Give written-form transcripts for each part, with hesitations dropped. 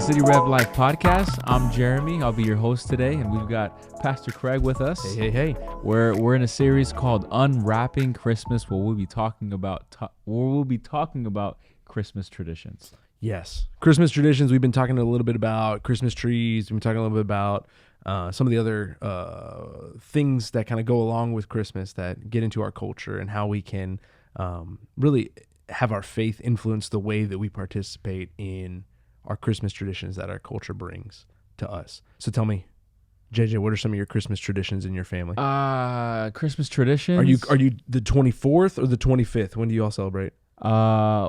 City Rev Life Podcast. I'm Jeremy. I'll be your host today, and we've got Pastor Craig with us. Hey. We're in a series called Unwrapping Christmas, where we'll be talking about Christmas traditions. Yes, Christmas traditions. We've been talking a little bit about Christmas trees. We've been talking a little bit about some of the other things that kind of go along with Christmas that get into our culture and how we can really have our faith influence the way that we participate in our Christmas traditions that our culture brings to us. So tell me, JJ, what are some of your Christmas traditions in your family? Christmas traditions? Are you the 24th or the 25th? When do you all celebrate?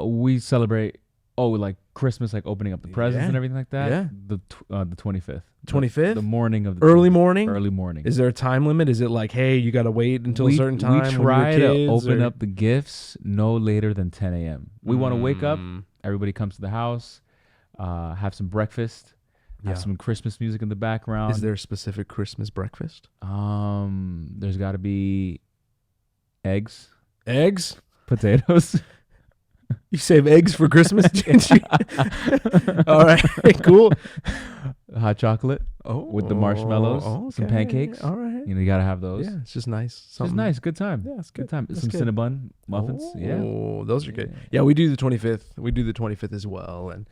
We celebrate like Christmas, like opening up the presents and everything like that. Yeah. The 25th. 25th? The morning of the early 25th. morning? Early morning. Is there a time limit? Is it like, hey, you got to wait until a certain time? We try when you're to kids, open up the gifts no later than 10 a.m. We want to wake up. Mm. Everybody comes to the house, have some breakfast, have some Christmas music in the background. Is there a specific Christmas breakfast? There's got to be eggs, potatoes. You save eggs for Christmas, didn't you? All right, cool. Hot chocolate with the marshmallows, some pancakes. All right. You got to have those. Yeah, it's just nice. It's just nice. Good time. Yeah, it's good good. time. That's Some good. Cinnabon muffins. Oh, those are good. Yeah, we do the 25th. We do the 25th as well. And,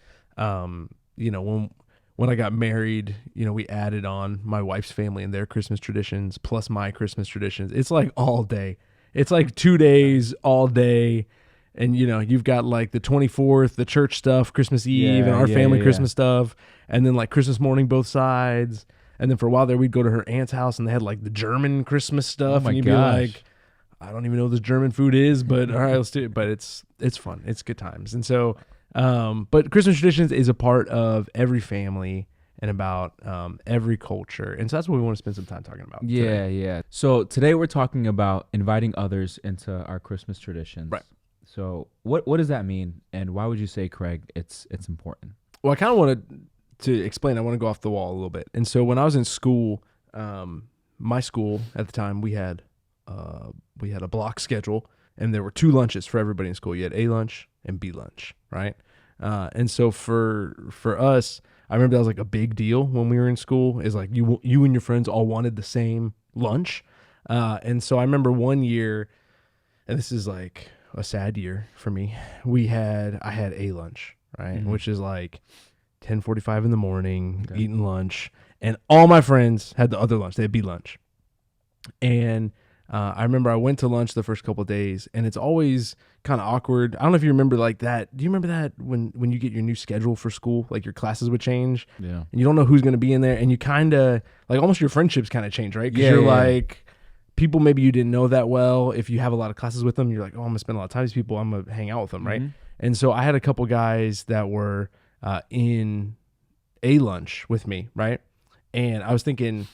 when I got married, we added on my wife's family and their Christmas traditions plus my Christmas traditions. It's like all day. It's like 2 days all day. And, you've got like the 24th, the church stuff, Christmas Eve, and our family Christmas stuff. And then like Christmas morning, both sides. And then for a while there, we'd go to her aunt's house and they had like the German Christmas stuff. Oh my and you'd gosh. be like, I don't even know what this German food is, but all right, let's do it. But it's fun. It's good times. And so, but Christmas traditions is a part of every family and about every culture. And so that's what we want to spend some time talking about. Yeah. So today we're talking about inviting others into our Christmas traditions. Right. So what does that mean? And why would you say, Craig, it's important? Well, I kind of wanted to explain. I want to go off the wall a little bit. And so when I was in school, my school at the time, we had a block schedule, and there were 2 lunches for everybody in school. You had A lunch and B lunch, right? And so for us, I remember that was like a big deal when we were in school. Is like you and your friends all wanted the same lunch, and so I remember one year, and this is like a sad year for me. I had A lunch, right, which is like 10:45 in the morning, eating lunch, and all my friends had the other lunch. They had B lunch, and I remember I went to lunch the first couple of days, and it's always kind of awkward. I don't know if you remember like that. Do you remember that when you get your new schedule for school, like your classes would change, Yeah. and you don't know who's going to be in there, and you kind of like almost your friendships kind of change, right? Because you're like people maybe you didn't know that well. If you have a lot of classes with them, you're like, oh, I'm gonna spend a lot of time with these people. I'm gonna hang out with them, right? And so I had a couple guys that were in A lunch with me, right? And I was thinking,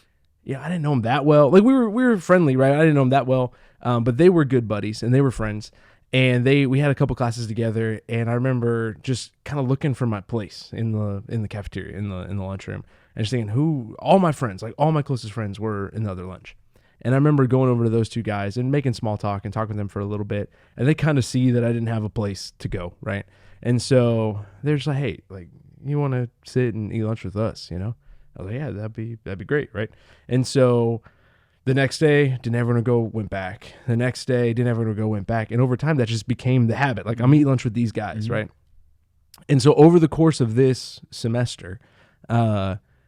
I didn't know them that well. Like we were friendly, right? I didn't know them that well, but they were good buddies and they were friends. And we had a couple classes together. And I remember just kind of looking for my place in the cafeteria, in the lunchroom, and just thinking all my friends, like all my closest friends, were in the other lunch. And I remember going over to those 2 guys and making small talk and talking with them for a little bit. And they kind of see that I didn't have a place to go, right? And so they're just like, hey, like, you want to sit and eat lunch with us, I was like, yeah, that'd be great, right? And so the next day, didn't ever want to go, went back. The next day, didn't ever want to go, went back. And over time, that just became the habit. Like, I'm eating lunch with these guys, right? And so over the course of this semester,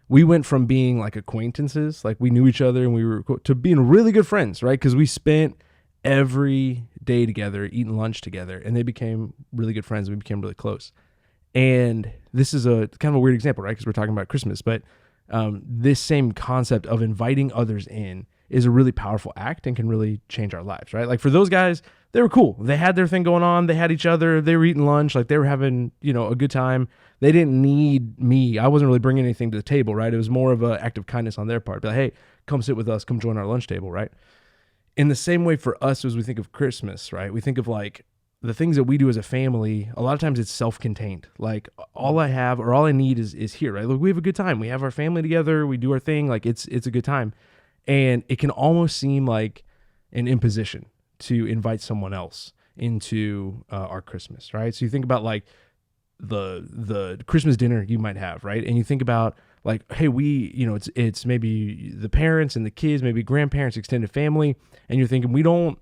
we went from being like acquaintances, like we knew each other and we were, to being really good friends, right? Because we spent every day together, eating lunch together, and they became really good friends. We became really close. And this is a kind of a weird example, right? Because we're talking about Christmas, but this same concept of inviting others in is a really powerful act and can really change our lives, right? Like for those guys, they were cool. They had their thing going on. They had each other. They were eating lunch. Like they were having, a good time. They didn't need me. I wasn't really bringing anything to the table, right? It was more of an act of kindness on their part. Be like, hey, come sit with us. Come join our lunch table, right? In the same way for us as we think of Christmas, right? We think of like the things that we do as a family. A lot of times it's self-contained. Like all I have or all I need is here, right? Like we have a good time. We have our family together. We do our thing. Like it's a good time. And it can almost seem like an imposition to invite someone else into our Christmas, right? So you think about like the Christmas dinner you might have, right? And you think about like, hey, it's maybe the parents and the kids, maybe grandparents, extended family, and you're thinking we don't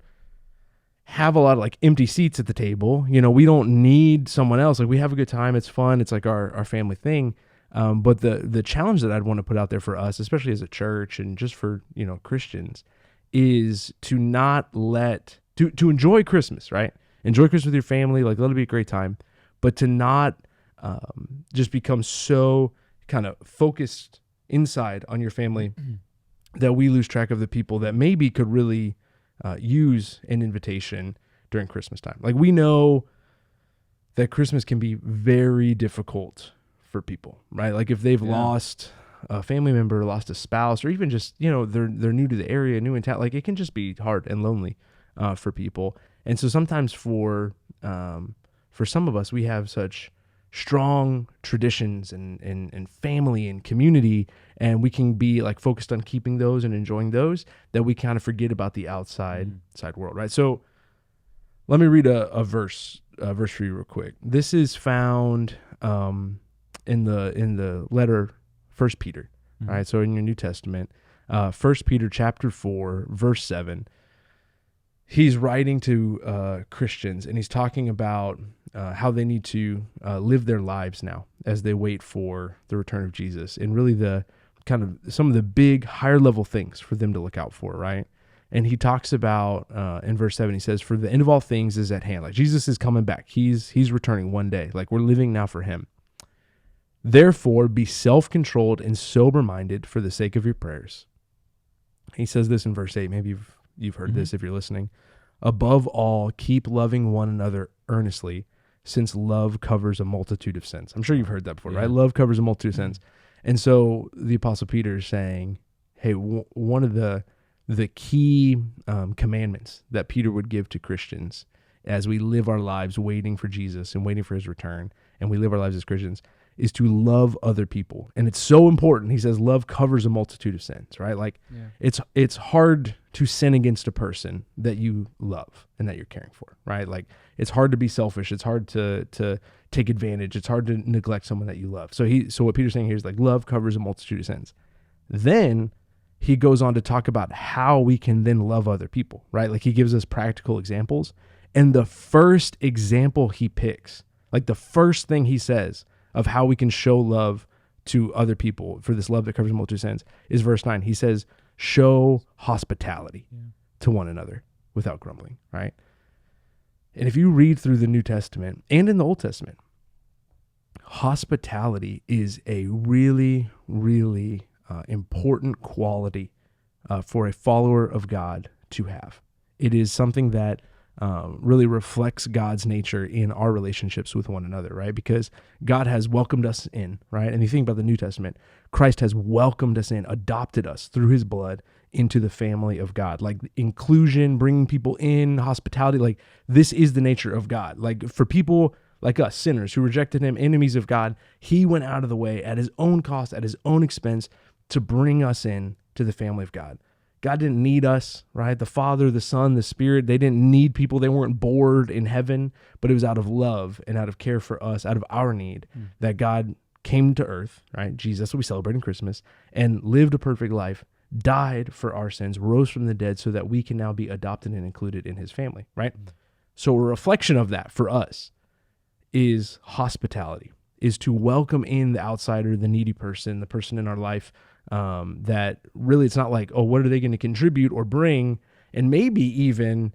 have a lot of like empty seats at the table. We don't need someone else. Like we have a good time. It's fun. It's like our family thing. But the challenge that I'd want to put out there for us, especially as a church and just for, Christians, is to not to enjoy Christmas, right? Enjoy Christmas with your family, like let it be a great time, but to not just become so kind of focused inside on your family that we lose track of the people that maybe could really use an invitation during Christmas time. Like we know that Christmas can be very difficult for people, right? Like if they've lost a family member, lost a spouse, or even just, they're new to the area, new in town, like it can just be hard and lonely for people. And so sometimes for some of us, we have such strong traditions and family and community, and we can be like focused on keeping those and enjoying those, that we kind of forget about the outside world, right? So let me read a verse for you real quick. This is found in the letter 1 Peter. All right, so in your New Testament, 1 Peter chapter 4, verse 7, he's writing to Christians, and he's talking about how they need to live their lives now as they wait for the return of Jesus, and really the kind of some of the big higher level things for them to look out for, right? And he talks about in verse 7, he says, "For the end of all things is at hand." Like Jesus is coming back. He's returning one day. Like we're living now for him. "Therefore, be self-controlled and sober-minded for the sake of your prayers." He says this in verse 8. Maybe you've heard this if you're listening. "Above all, keep loving one another earnestly, since love covers a multitude of sins." I'm sure you've heard that before, right? Love covers a multitude of sins. And so the Apostle Peter is saying, hey, one of the key commandments that Peter would give to Christians as we live our lives waiting for Jesus and waiting for his return, and we live our lives as Christians, is to love other people. And it's so important. He says love covers a multitude of sins, right? Like it's hard to sin against a person that you love and that you're caring for, right? Like it's hard to be selfish. It's hard to take advantage. It's hard to neglect someone that you love. So what Peter's saying here is like love covers a multitude of sins. Then he goes on to talk about how we can then love other people, right? Like he gives us practical examples. And the first example he picks, like the first thing he says of how we can show love to other people for this love that covers a multitude of sins, is verse 9. He says, show hospitality to one another without grumbling, right? And if you read through the New Testament and in the Old Testament, hospitality is a really, really important quality for a follower of God to have. It is something that really reflects God's nature in our relationships with one another, right? Because God has welcomed us in, right? And you think about the New Testament, Christ has welcomed us in, adopted us through his blood into the family of God. Like inclusion, bringing people in, hospitality, like this is the nature of God. Like for people like us, sinners who rejected him, enemies of God, he went out of the way at his own cost, at his own expense, to bring us in to the family of God. God didn't need us, right? The Father, the Son, the Spirit, they didn't need people. They weren't bored in heaven, but it was out of love and out of care for us, out of our need, that God came to earth, right? Jesus, that's what we celebrate in Christmas, and lived a perfect life, died for our sins, rose from the dead so that we can now be adopted and included in his family, right? So a reflection of that for us is hospitality, is to welcome in the outsider, the needy person, the person in our life that really it's not like, oh, what are they going to contribute or bring? And maybe even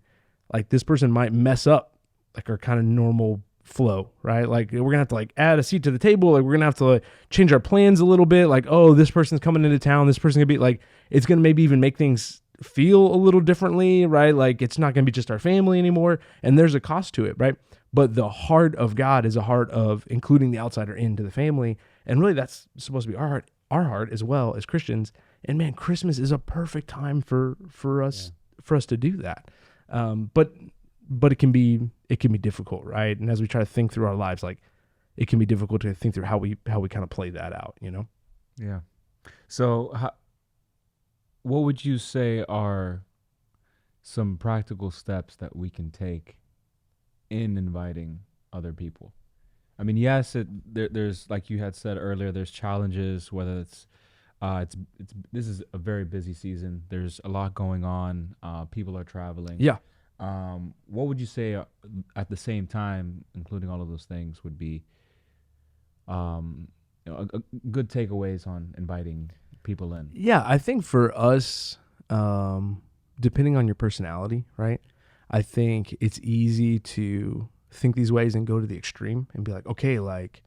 like this person might mess up like our kind of normal flow, right? Like we're gonna have to like add a seat to the table. Like we're gonna have to like change our plans a little bit. Like, oh, this person's coming into town. This person's gonna be like, it's gonna maybe even make things feel a little differently, right? Like it's not gonna be just our family anymore. And there's a cost to it, right? But the heart of God is a heart of including the outsider into the family. And really that's supposed to be our heart as well as Christians. And man, Christmas is a perfect time for us to do that. But it can be difficult, right? And as we try to think through our lives, like it can be difficult to think through how we kind of play that out, you know? Yeah. So what would you say are some practical steps that we can take in inviting other people? I mean, yes, there's like you had said earlier, there's challenges. Whether it's this is a very busy season. There's a lot going on. People are traveling. Yeah. What would you say at the same time, including all of those things, would be a good takeaways on inviting people in? Yeah, I think for us, depending on your personality, right? I think it's easy to think these ways and go to the extreme and be like, okay, like,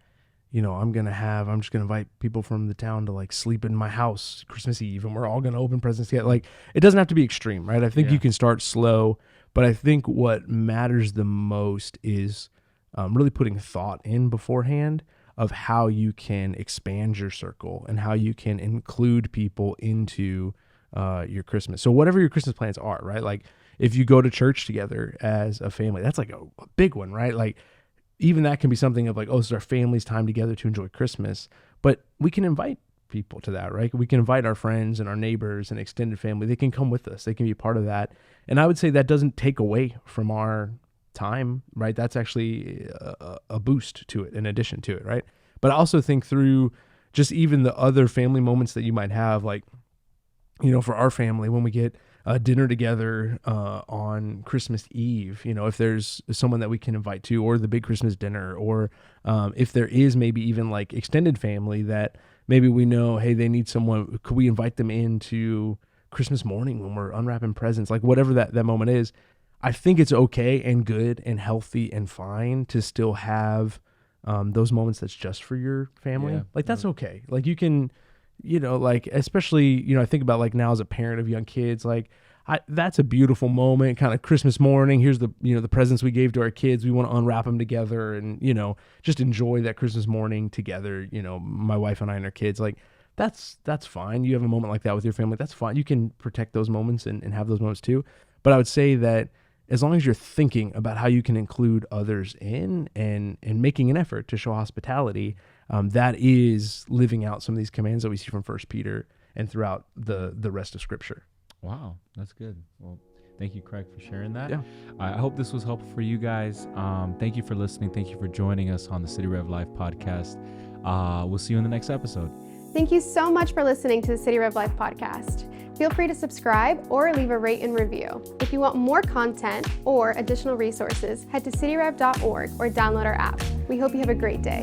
I'm just gonna invite people from the town to like sleep in my house Christmas Eve, and we're all gonna open presents together. Like, it doesn't have to be extreme, right? I think you can start slow, but I think what matters the most is really putting thought in beforehand of how you can expand your circle and how you can include people into your Christmas. So whatever your Christmas plans are, right? Like, if you go to church together as a family, that's like a big one, right? Like, even that can be something of like, oh, this is our family's time together to enjoy Christmas. But we can invite people to that, right? We can invite our friends and our neighbors and extended family. They can come with us. They can be a part of that. And I would say that doesn't take away from our time, right? That's actually a boost to it, in addition to it, right? But I also think through just even the other family moments that you might have, like, for our family, when we get dinner together on Christmas Eve, if there's someone that we can invite to, or the big Christmas dinner, or if there is maybe even like extended family that maybe we know, hey, they need someone, could we invite them into Christmas morning when we're unwrapping presents, like whatever that moment is. I think it's okay and good and healthy and fine to still have those moments that's just for your family. Yeah. Like, that's okay. Like, you can, like, especially, I think about like now as a parent of young kids, like that's a beautiful moment, kind of Christmas morning. Here's the, the presents we gave to our kids. We want to unwrap them together and, just enjoy that Christmas morning together. My wife and I and our kids, like that's fine. You have a moment like that with your family. That's fine. You can protect those moments and have those moments too. But I would say that as long as you're thinking about how you can include others in and making an effort to show hospitality, that is living out some of these commands that we see from 1 Peter and throughout the rest of Scripture. Wow, that's good. Well, thank you, Craig, for sharing that. Yeah. I hope this was helpful for you guys. Thank you for listening. Thank you for joining us on the City Rev Life podcast. We'll see you in the next episode. Thank you so much for listening to the City Rev Life podcast. Feel free to subscribe or leave a rate and review. If you want more content or additional resources, head to cityrev.org or download our app. We hope you have a great day.